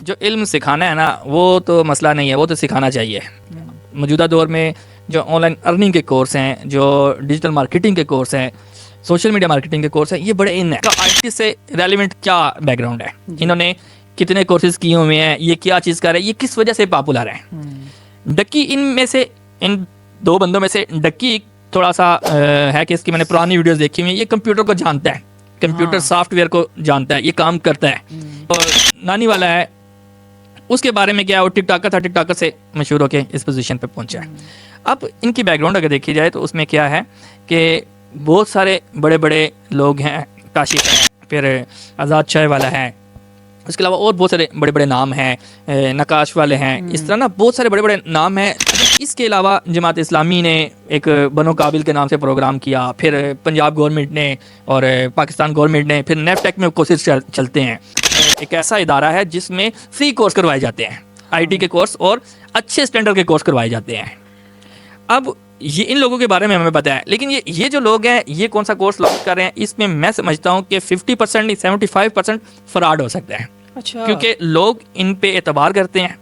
جو علم سکھانا ہے نا وہ تو مسئلہ نہیں ہے, وہ تو سکھانا چاہیے. موجودہ دور میں جو آن لائن ارننگ کے کورس ہیں, جو ڈیجیٹل مارکیٹنگ کے کورس ہیں, سوشل میڈیا مارکیٹنگ کے کورس ہیں, یہ بڑے ان ہیں. آئی ٹی سے ریلیونٹ کیا بیک گراؤنڈ ہے, انہوں نے کتنے کورسز کیے ہوئے ہیں, یہ کیا چیز کر رہے ہیں, یہ کس وجہ سے پاپولر ہیں. ڈکی ان میں سے, ان دو بندوں میں سے ڈکی تھوڑا سا ہے کہ اس کی میں نے پرانی ویڈیوز دیکھی ہوئی ہیں, یہ کمپیوٹر کو جانتا ہے, کمپیوٹر سافٹ ویئر کو جانتا ہے, یہ کام کرتا ہے. اور نانی والا ہے, اس کے بارے میں کیا ہے, وہ ٹک ٹاکر تھا, ٹک ٹاکر سے مشہور ہو کے اس پوزیشن پہ پہنچا ہے. اب ان کی بیک گراؤنڈ اگر دیکھی جائے تو اس میں کیا ہے کہ بہت سارے بڑے بڑے لوگ ہیں, کاشف ہے, پھر آزاد شاہ والا ہے, اس کے علاوہ اور بہت سارے بڑے بڑے نام ہیں, نقاش والے ہیں, اس طرح نا بہت سارے بڑے بڑے نام ہیں. اس کے علاوہ جماعت اسلامی نے ایک بنو قابل کے نام سے پروگرام کیا, پھر پنجاب گورنمنٹ نے اور پاکستان گورنمنٹ نے, پھر نیب ٹیک میں کورسز چلتے ہیں. ایک ایسا ادارہ ہے جس میں فری کورس کروائے جاتے ہیں, آئی ٹی کے کورس اور اچھے اسٹینڈرڈ کے کورس کروائے جاتے ہیں. اب یہ ان لوگوں کے بارے میں ہمیں پتہ ہے, لیکن یہ جو لوگ ہیں یہ کون سا کورس لانچ کر رہے ہیں, اس میں میں سمجھتا ہوں کہ 50% نہیں 75% فراڈ ہو سکتا ہے. اچھا. کیونکہ لوگ ان پہ اعتبار کرتے ہیں,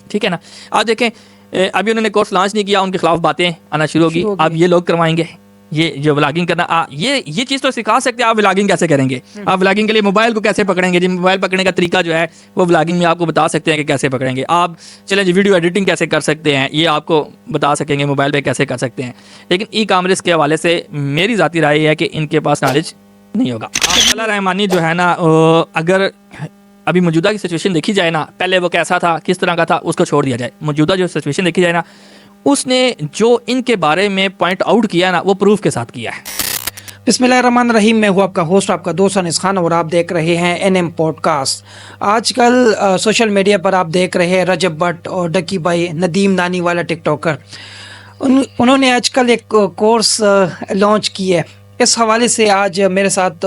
ٹھیک ہے نا. آپ دیکھیں ابھی انہوں نے کورس لانچ نہیں کیا, ان کے خلاف باتیں آنا شروع ہوگی, اب یہ لوگ کروائیں گے. یہ جو ولاگنگ کرنا, یہ چیز تو سکھا سکتے ہیں, آپ ولاگنگ کیسے کریں گے, آپ ولاگنگ کے لیے موبائل کو کیسے پکڑیں گے, جی موبائل پکڑنے کا طریقہ جو ہے وہ ولاگنگ میں آپ کو بتا سکتے ہیں کہ کیسے پکڑیں گے. آپ چلیں جی ویڈیو ایڈیٹنگ کیسے کر سکتے ہیں, یہ آپ کو بتا سکیں گے موبائل پہ کیسے کر سکتے ہیں. لیکن ای کامرس کے حوالے سے میری ذاتی رائے یہ ہے کہ ان کے پاس نالج نہیں ہوگا. اللہ رحمانی جو ہے نا, اگر ابھی موجودہ کی سچویشن دیکھی جائے نا, پہلے وہ کیسا تھا, کس طرح کا تھا, اس کو چھوڑ دیا جائے. موجودہ جو سچویشن دیکھی جائے نا, اس نے جو ان کے بارے میں پوائنٹ آؤٹ کیا نا, وہ پروف کے ساتھ کیا ہے. بسم اللہ الرحمن الرحیم. میں ہوں آپ کا ہوسٹ, آپ کا دوست انس خان, اور آپ دیکھ رہے ہیں NM پوڈ کاسٹ. آج کل سوشل میڈیا پر آپ دیکھ رہے ہیں رجب بٹ اور ڈکی بھائی, ندیم نانی والا ٹک ٹاکر, انہوں نے آج کل ایک کورس لانچ کی ہے. اس حوالے سے آج میرے ساتھ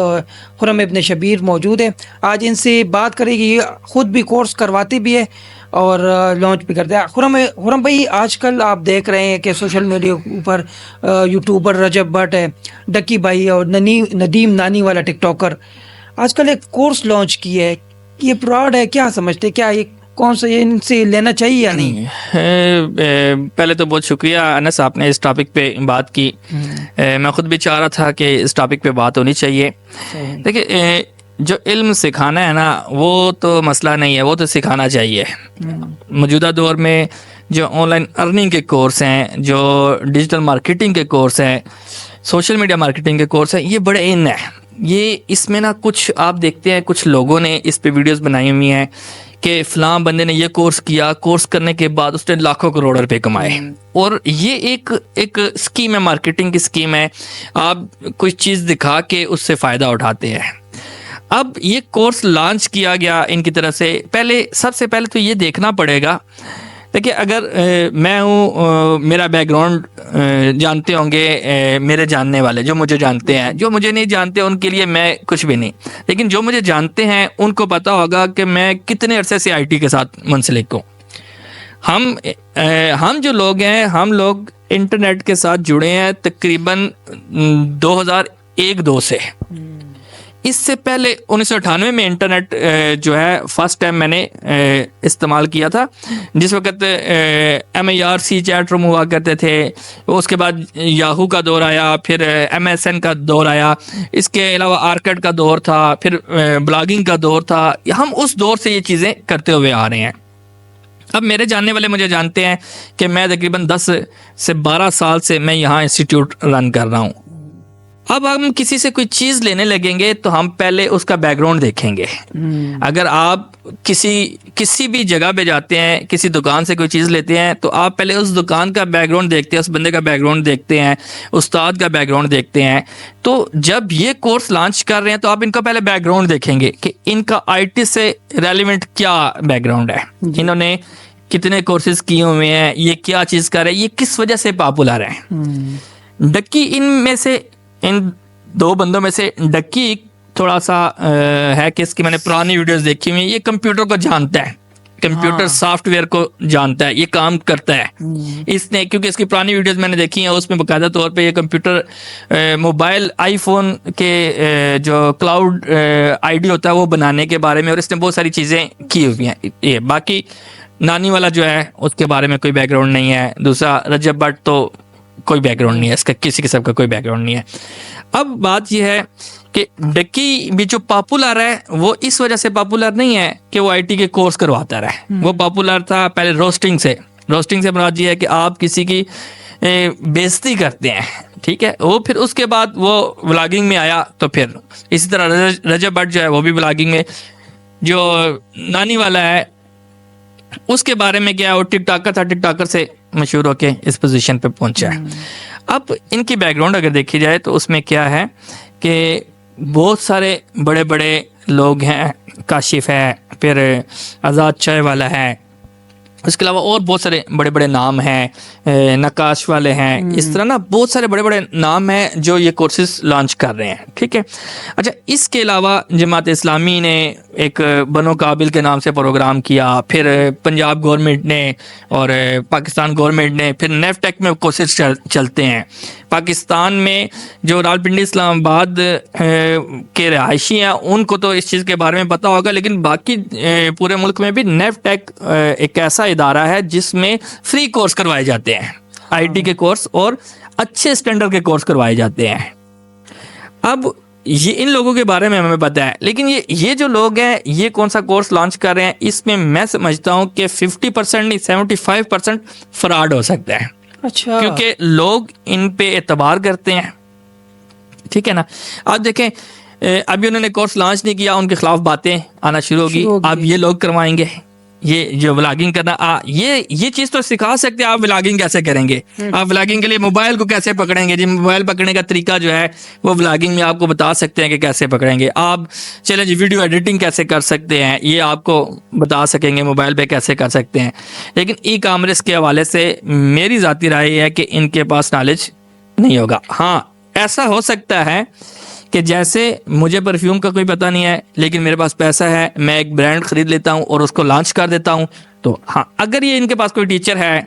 خرم ابن شبیر موجود ہے. آج ان سے بات کریں گے, یہ خود بھی کورس کرواتے بھی ہے اور لانچ بھی کرتے ہیں. خرم بھائی, آج کل آپ دیکھ رہے ہیں کہ سوشل میڈیا اوپر یوٹیوبر رجب بٹ ہے, ڈکی بھائی اور ندیم نانی والا ٹک ٹاکر آج کل ایک کورس لانچ کی ہے. یہ فراڈ ہے, کیا سمجھتے, کیا یہ کون سا, یہ ان سے لینا چاہیے یا نہیں؟ پہلے تو بہت شکریہ انس, آپ نے اس ٹاپک پہ بات کی. میں خود بھی چاہ رہا تھا کہ اس ٹاپک پہ بات ہونی چاہیے. دیکھیے جو علم سکھانا ہے نا وہ تو مسئلہ نہیں ہے, وہ تو سکھانا چاہیے. موجودہ دور میں جو آن لائن ارننگ کے کورس ہیں, جو ڈیجیٹل مارکیٹنگ کے کورس ہیں, سوشل میڈیا مارکیٹنگ کے کورس ہیں, یہ بڑے ان ہیں. یہ اس میں نا کچھ آپ دیکھتے ہیں کچھ لوگوں نے اس پہ ویڈیوز بنائی ہوئی ہیں کہ فلاں بندے نے یہ کورس کیا, کورس کرنے کے بعد اس نے لاکھوں کروڑ روپے کمائے. اور یہ ایک اسکیم ہے, مارکیٹنگ کی اسکیم ہے. آپ کوئی چیز دکھا کے اس سے فائدہ اٹھاتے ہیں. اب یہ کورس لانچ کیا گیا ان کی طرف سے, سب سے پہلے تو یہ دیکھنا پڑے گا. دیکھیے اگر میں ہوں, میرا بیک گراؤنڈ جانتے ہوں گے میرے جاننے والے, جو مجھے جانتے ہیں. جو مجھے نہیں جانتے ان کے لیے میں کچھ بھی نہیں, لیکن جو مجھے جانتے ہیں ان کو پتہ ہوگا کہ میں کتنے عرصے سے آئی ٹی کے ساتھ منسلک ہوں. ہم جو لوگ ہیں, ہم لوگ انٹرنیٹ کے ساتھ جڑے ہیں تقریباً 2001-2 سے. اس سے پہلے 1998 میں انٹرنیٹ جو ہے فرسٹ ٹائم میں نے استعمال کیا تھا, جس وقت MIRC چیٹ روم ہوا کرتے تھے. اس کے بعد یاہو کا دور آیا, پھر MSN کا دور آیا, اس کے علاوہ آرکڈ کا دور تھا, پھر بلاگنگ کا دور تھا. ہم اس دور سے یہ چیزیں کرتے ہوئے آ رہے ہیں. اب میرے جاننے والے مجھے جانتے ہیں کہ میں تقریباً 10 سے 12 سال سے میں یہاں انسٹیٹیوٹ رن کر رہا ہوں. اب ہم کسی سے کوئی چیز لینے لگیں گے تو ہم پہلے اس کا بیک گراؤنڈ دیکھیں گے. اگر آپ کسی بھی جگہ پہ جاتے ہیں, کسی دکان سے کوئی چیز لیتے ہیں, تو آپ پہلے اس دکان کا بیک گراؤنڈ دیکھتے ہیں, اس بندے کا بیک گراؤنڈ دیکھتے ہیں, استاد کا بیک گراؤنڈ دیکھتے ہیں. تو جب یہ کورس لانچ کر رہے ہیں تو آپ ان کا پہلے بیک گراؤنڈ دیکھیں گے کہ ان کا آئی ٹی سے ریلیونٹ کیا بیک گراؤنڈ ہے, انہوں نے کتنے کورسز کیے ہوئے ہیں, یہ کیا چیز کر رہے ہیں, یہ کس وجہ سے پاپولر ہیں. ڈکی ان میں سے, ان دو بندوں میں سے ڈکی تھوڑا سا ہے کہ اس کی میں نے پرانی ویڈیوز دیکھی ہوئی ہیں, یہ کمپیوٹر کو جانتا ہے, کمپیوٹر سافٹ ویئر کو جانتا ہے, یہ کام کرتا ہے. اس نے کیونکہ اس کی پرانی ویڈیوز میں نے دیکھی ہیں, اس میں باقاعدہ طور پہ یہ کمپیوٹر موبائل آئی فون کے جو کلاؤڈ آئی ڈی ہوتا ہے وہ بنانے کے بارے میں, اور اس نے بہت ساری چیزیں کی ہوئی ہیں. یہ باقی نانی والا جو ہے اس کے بارے میں کوئی بیک گراؤنڈ نہیں ہے. دوسرا رجب بٹ تو کوئی بیک گراؤنڈ نہیں ہے, اس کا کسی قسم کا کوئی بیک گراؤنڈ نہیں ہے. اب بات یہ ہے کہ ڈکی بھی جو پاپولر ہے وہ اس وجہ سے پاپولر نہیں ہے کہ وہ آئی ٹی کے کورس کرواتا رہے. وہ پاپولر تھا پہلے روسٹنگ سے. روسٹنگ سے مراد یہ ہے کہ آپ کسی کی بےزتی کرتے ہیں, ٹھیک ہے. وہ پھر اس کے بعد وہ ولاگنگ میں آیا, تو پھر اسی طرح رجب بٹ جو ہے وہ بھی ولاگنگ میں. جو نانی والا ہے اس کے بارے میں کیا ہے, وہ ٹک ٹاکر تھا, ٹک ٹاکر سے مشہور ہو کے اس پوزیشن پہ پہنچا ہے. اب ان کی بیک گراؤنڈ اگر دیکھی جائے تو اس میں کیا ہے کہ بہت سارے بڑے بڑے لوگ ہیں. کاشف ہے, پھر آزاد چائے والا ہے, اس کے علاوہ اور بہت سارے بڑے بڑے نام ہیں, نقاش والے ہیں. اس طرح نا بہت سارے بڑے بڑے نام ہیں جو یہ کورسز لانچ کر رہے ہیں, ٹھیک ہے. اچھا, اس کے علاوہ جماعت اسلامی نے ایک بنو قابل کے نام سے پروگرام کیا, پھر پنجاب گورنمنٹ نے اور پاکستان گورنمنٹ نے, پھر نیف ٹیک میں کورسز چلتے ہیں. پاکستان میں جو راولپنڈی اسلام آباد کے رہائشی ہیں ان کو تو اس چیز کے بارے میں پتہ ہوگا, لیکن باقی پورے ملک میں بھی نیف ٹیک ایک ایسا ادارہ ہے جس میں فری کورس کروائے جاتے ہیں, آئی ٹی کے کورس, اور اچھے اسٹینڈرڈ کے کورس کروائے جاتے ہیں. اب یہ ان لوگوں کے بارے میں ہمیں پتہ ہے, لیکن یہ جو لوگ ہیں یہ کون سا کورس لانچ کر رہے ہیں, اس میں میں سمجھتا ہوں کہ 50% نہیں 75% فراڈ ہو سکتا ہے. اچھا, کیونکہ لوگ ان پہ اعتبار کرتے ہیں, ٹھیک ہے نا. آپ دیکھیں ابھی انہوں نے کورس لانچ نہیں کیا, ان کے خلاف باتیں آنا شروع ہوگی. اب یہ لوگ کروائیں گے یہ جو ولاگنگ کرنا, یہ چیز تو سکھا سکتے ہیں. آپ ولاگنگ کیسے کریں گے, آپ ولاگنگ کے لیے موبائل کو کیسے پکڑیں گے, جی موبائل پکڑنے کا طریقہ جو ہے وہ ولاگنگ میں آپ کو بتا سکتے ہیں کہ کیسے پکڑیں گے. آپ چلیں جی ویڈیو ایڈیٹنگ کیسے کر سکتے ہیں, یہ آپ کو بتا سکیں گے موبائل پہ کیسے کر سکتے ہیں. لیکن ای کامرس کے حوالے سے میری ذاتی رائے یہ ہے کہ ان کے پاس نالج نہیں ہوگا. ہاں, ایسا ہو سکتا ہے کہ جیسے مجھے پرفیوم کا کوئی پتہ نہیں ہے لیکن میرے پاس پیسہ ہے, میں ایک برانڈ خرید لیتا ہوں اور اس کو لانچ کر دیتا ہوں. تو ہاں, اگر یہ ان کے پاس کوئی ٹیچر ہے,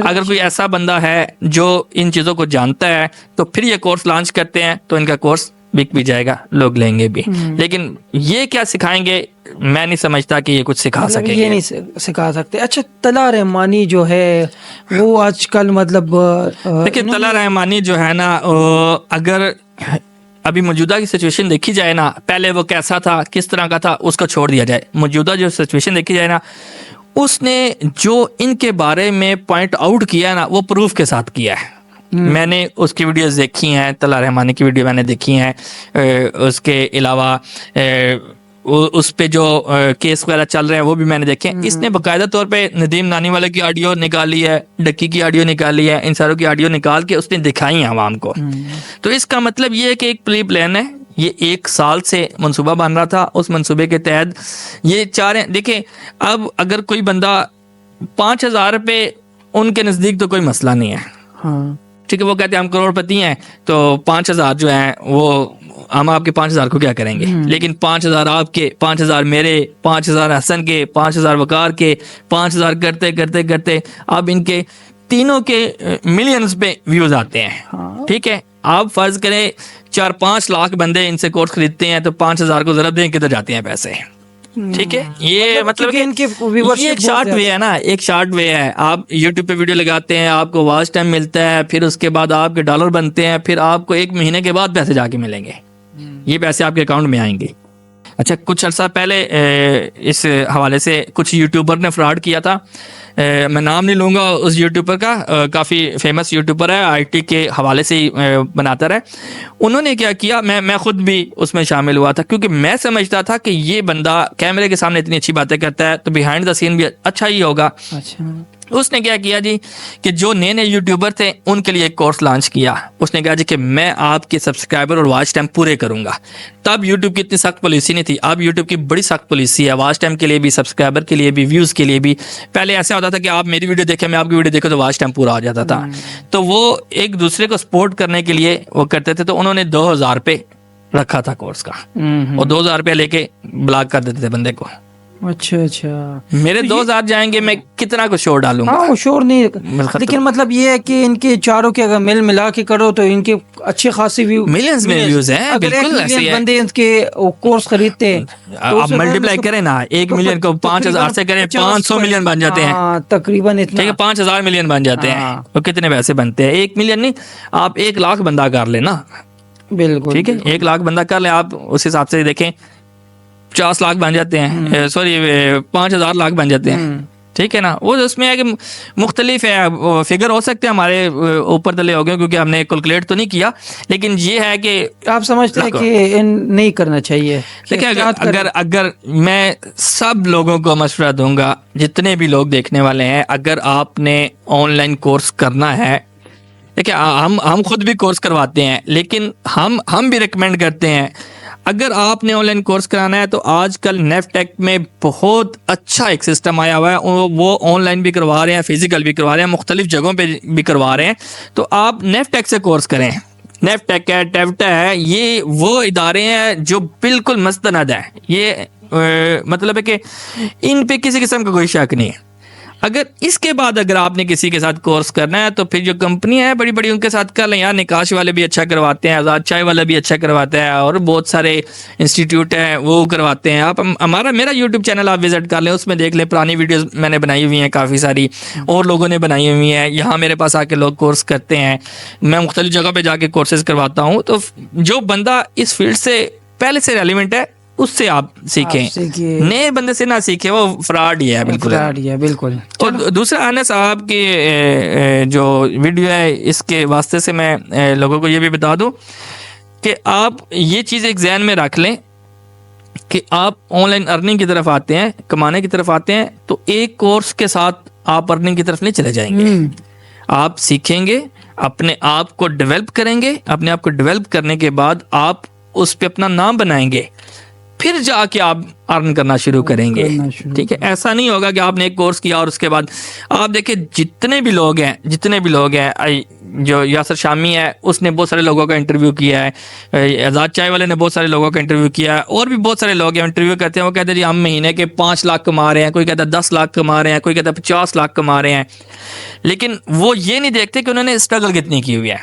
اگر کوئی ایسا بندہ ہے جو ان چیزوں کو جانتا ہے, تو پھر یہ کورس لانچ کرتے ہیں تو ان کا کورس بک بھی جائے گا, لوگ لیں گے بھی. لیکن یہ کیا سکھائیں گے, میں نہیں سمجھتا کہ یہ کچھ سکھا سکیں گے. یہ نہیں سکھا سکتے. اچھا, طلعت رحمانی جو ہے وہ آج کل مطلب دیکھیں طلعت رحمانی جو ہے نا, اگر ابھی موجودہ کی سچویشن دیکھی جائے نا, پہلے وہ کیسا تھا, کس طرح کا تھا, اس کو چھوڑ دیا جائے. موجودہ جو سچویشن دیکھی جائے نا, اس نے جو ان کے بارے میں پوائنٹ آؤٹ کیا ہے نا وہ پروف کے ساتھ کیا ہے. میں نے اس کی ویڈیوز دیکھی ہیں, طلعت رحمانی کی ویڈیو میں نے دیکھی ہیں. اس کے علاوہ اس پہ جو کیس وغیرہ چل رہے ہیں وہ بھی میں نے دیکھے. اس نے باقاعدہ طور پہ ندیم نانی والے کی آڈیو نکالی ہے, ڈکی کی آڈیو نکالی ہے, ان ساروں کی آڈیو نکال کے اس نے دکھائی ہیں عوام کو. تو اس کا مطلب یہ ہے کہ ایک پری پلان ہے, یہ 1 سال سے منصوبہ بن رہا تھا. اس منصوبے کے تحت یہ چاہ رہے ہیں. دیکھیں اب اگر کوئی بندہ 5,000 روپے, ان کے نزدیک تو کوئی مسئلہ نہیں ہے, ٹھیک ہے. وہ کہتے ہیں ہم کروڑ پتی ہیں تو 5,000 جو ہیں وہ ہم آپ کے 5,000 کو کیا کریں گے. لیکن 5,000 آپ کے, 5,000 میرے, 5,000 حسن کے, 5,000 وقار کے, 5,000 کرتے کرتے کرتے اب ان کے تینوں کے ملینز پہ ویوز آتے ہیں, ٹھیک ہے. آپ فرض کریں 4-5 لاکھ بندے ان سے کورس خریدتے ہیں تو 5,000 کو ضرب دیں کدھر جاتے ہیں پیسے, ٹھیک ہے. یہ مطلب کہ یہ ایک شارٹ وے ہے نا, ایک شارٹ وے ہے. آپ یوٹیوب پہ ویڈیو لگاتے ہیں, آپ کو واچ ٹائم ملتا ہے, پھر اس کے بعد آپ کے ڈالر بنتے ہیں, پھر آپ کو 1 مہینے کے بعد پیسے جا کے ملیں گے, یہ پیسے آپ کے اکاؤنٹ میں آئیں گے. اچھا, کچھ عرصہ پہلے اس حوالے سے کچھ یوٹیوبر نے فراڈ کیا تھا. میں نام نہیں لوں گا اس یوٹیوبر کا, کافی فیمس یوٹیوبر ہے, آئی ٹی کے حوالے سے ہی بناتا رہے. انہوں نے کیا کیا, میں خود بھی اس میں شامل ہوا تھا, کیونکہ میں سمجھتا تھا کہ یہ بندہ کیمرے کے سامنے اتنی اچھی باتیں کرتا ہے تو بیہائنڈ دا سین بھی اچھا ہی ہوگا. اس نے کیا کیا جی کہ جو نئے نئے یوٹیوبر تھے ان کے لیے ایک کورس لانچ کیا. اس نے کہا جی کہ میں آپ کے سبسکرائبر اور واچ ٹائم پورے کروں گا. تب یوٹیوب کی اتنی سخت پالیسی نہیں تھی, اب یوٹیوب کی بڑی سخت پالیسی ہے, واچ ٹائم کے لیے بھی, سبسکرائبر کے لیے بھی, ویوز کے لیے بھی. پہلے ایسا ہوتا تھا کہ آپ میری ویڈیو دیکھیں, میں آپ کی ویڈیو دیکھوں تو واچ ٹائم پورا ہو جاتا تھا. تو وہ ایک دوسرے کو سپورٹ کرنے کے لیے وہ کرتے تھے. تو انہوں نے 2,000 روپے رکھا تھا کورس کا, اور 2,000 روپے لے کے بلاک کر دیتے تھے بندے کو. اچھا اچھا. میرے 2000 جائیں گے, میں کتنا کچھ شور ڈالوں گا. ہاں وہ شور نہیں, لیکن مطلب یہ ہے کہ ان کے چاروں کے اگر مل ملا کے کرو تو ان کے اچھے خاصے ویو, ملینز میں ویوز ہیں. اگر 1 بالکل ایسے ملین ہے. بندے ان کے کورس خریدتے تو آپ ملٹیپلائی کریں نا, 1 ملین کو 5000 سے کریں, 500 ملین بن جاتے ہیں. ہاں تقریباً اتنا. ٹھیک ہے, 5000 ملین بن جاتے ہیں. تو کتنے پیسے بنتے ہیں؟ 1 ملین نہیں, آپ 1 لاکھ بندہ کر لیں نا. بالکل ٹھیک ہے, 1 لاکھ بندہ کر لیں آپ, اس حساب سے دیکھیں 50 لاکھ بن جاتے ہیں, سوری 5000 لاکھ بن جاتے ہیں. ٹھیک ہے نا. وہ اس میں ہے کہ مختلف ہے, فگر ہو سکتے ہیں ہمارے اوپر تلے ہو گئے کیونکہ ہم نے کیلکولیٹ تو نہیں کیا, لیکن یہ ہے کہ آپ سمجھتے ہیں کہ نہیں کرنا چاہیے. دیکھیں اگر میں سب لوگوں کو مشورہ دوں گا, جتنے بھی لوگ دیکھنے والے ہیں, اگر آپ نے آن لائن کورس کرنا ہے, دیکھیں ہم خود بھی کورس کرواتے ہیں, لیکن ہم بھی ریکمینڈ کرتے ہیں اگر آپ نے آن لائن کورس کرانا ہے تو آج کل نیف ٹیک میں بہت اچھا ایک سسٹم آیا ہوا ہے. وہ آن لائن بھی کروا رہے ہیں, فزیکل بھی کروا رہے ہیں, مختلف جگہوں پہ بھی کروا رہے ہیں. تو آپ نیف ٹیک سے کورس کریں. نیف ٹیک ہے, ٹیوٹا ہے, یہ وہ ادارے ہیں جو بالکل مستند ہیں. یہ مطلب ہے کہ ان پہ کسی قسم کا کوئی شک نہیں ہے. اگر اس کے بعد اگر آپ نے کسی کے ساتھ کورس کرنا ہے تو پھر جو کمپنیاں ہیں بڑی بڑی ان کے ساتھ کر لیں. یار نکاش والے بھی اچھا کرواتے ہیں, آزاد چائے والا بھی اچھا کرواتا ہے, اور بہت سارے انسٹیٹیوٹ ہیں وہ کرواتے ہیں. آپ میرا یوٹیوب چینل آپ وزٹ کر لیں, اس میں دیکھ لیں, پرانی ویڈیوز میں نے بنائی ہوئی ہیں کافی ساری, اور لوگوں نے بنائی ہوئی ہیں. یہاں میرے پاس آ کے لوگ کورس کرتے ہیں, میں مختلف جگہ پہ جا کے کورسز کرواتا ہوں. تو جو بندہ اس فیلڈ سے پہلے سے ریلیونٹ ہے اس سے آپ سیکھیں, نئے بندے سے نہ سیکھیں, وہ فراڈ ہی ہے. بالکل. اور دوسرا انس صاحب کی جو ویڈیو ہے, اس کے واسطے سے میں لوگوں کو یہ بھی بتا دوں کہ آپ یہ چیز ایک ذہن میں رکھ لیں کہ آپ آن لائن ارننگ کی طرف آتے ہیں, کمانے کی طرف آتے ہیں, تو ایک کورس کے ساتھ آپ ارننگ کی طرف نہیں چلے جائیں گے. آپ سیکھیں گے, اپنے آپ کو ڈیولپ کریں گے, اپنے آپ کو ڈیولپ کرنے کے بعد آپ اس پہ اپنا نام بنائیں گے, پھر جا کے آپ ارن کرنا شروع کریں گے. ٹھیک ہے, ایسا نہیں ہوگا کہ آپ نے ایک کورس کیا اور اس کے بعد آپ دیکھیں جتنے بھی لوگ ہیں جو یاسر شامی ہے, اس نے بہت سارے لوگوں کا انٹرویو کیا ہے, آزاد چائے والے نے بہت سارے لوگوں کا انٹرویو کیا ہے, اور بھی بہت سارے لوگ ہیں انٹرویو کرتے ہیں, وہ کہتے ہیں جی ہم مہینے کے 5 لاکھ کما رہے ہیں, کوئی کہتا ہے 10 لاکھ کما رہے ہیں, کوئی کہتا ہے 50 لاکھ کما رہے ہیں. لیکن وہ یہ نہیں دیکھتے کہ انہوں نے اسٹرگل کتنی کی ہوئی ہے,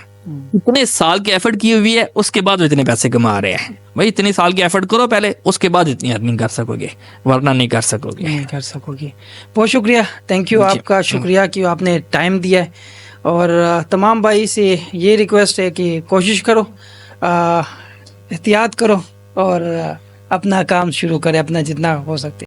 اتنے سال کی ایفرٹ کی ہوئی ہے, اس کے بعد وہ اتنے پیسے کما رہے ہیں. بھائی اتنی سال کی ایفرٹ کرو پہلے, اس کے بعد اتنی ارننگ کر سکو گے, ورنہ نہیں کر سکو گے. بہت شکریہ, تھینک یو. آپ کا شکریہ کہ آپ نے ٹائم دیا ہے. اور تمام بھائی سے یہ ریکویسٹ ہے کہ کوشش کرو, احتیاط کرو, اور اپنا کام شروع کرے اپنا جتنا ہو سکتے.